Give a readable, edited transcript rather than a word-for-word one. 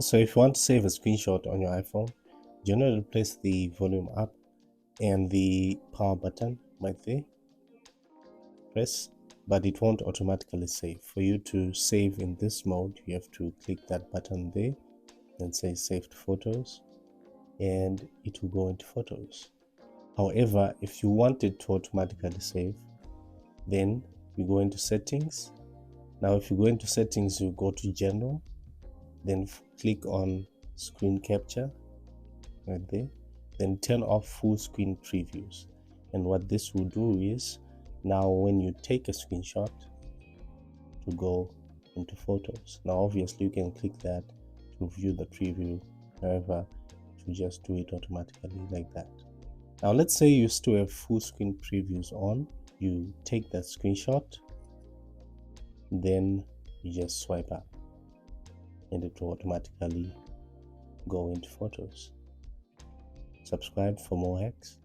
So if you want to save a screenshot on your iPhone, you need to place the volume up and the power button right there. Press, but it won't automatically save. For you to save in this mode, you have to click that button there and say save to photos, and it will go into photos. However, if you want it to automatically save, then you go into settings. Now if you go into settings, you go to general, then click on screen capture right there, then turn off full screen previews. And what this will do is, now when you take a screenshot, to go into photos. Now obviously you can click that to view the preview, however to just do it automatically like that. Now let's say you still have full screen previews on. You take that screenshot, then you just swipe up and it will automatically go into photos. Subscribe for more hacks.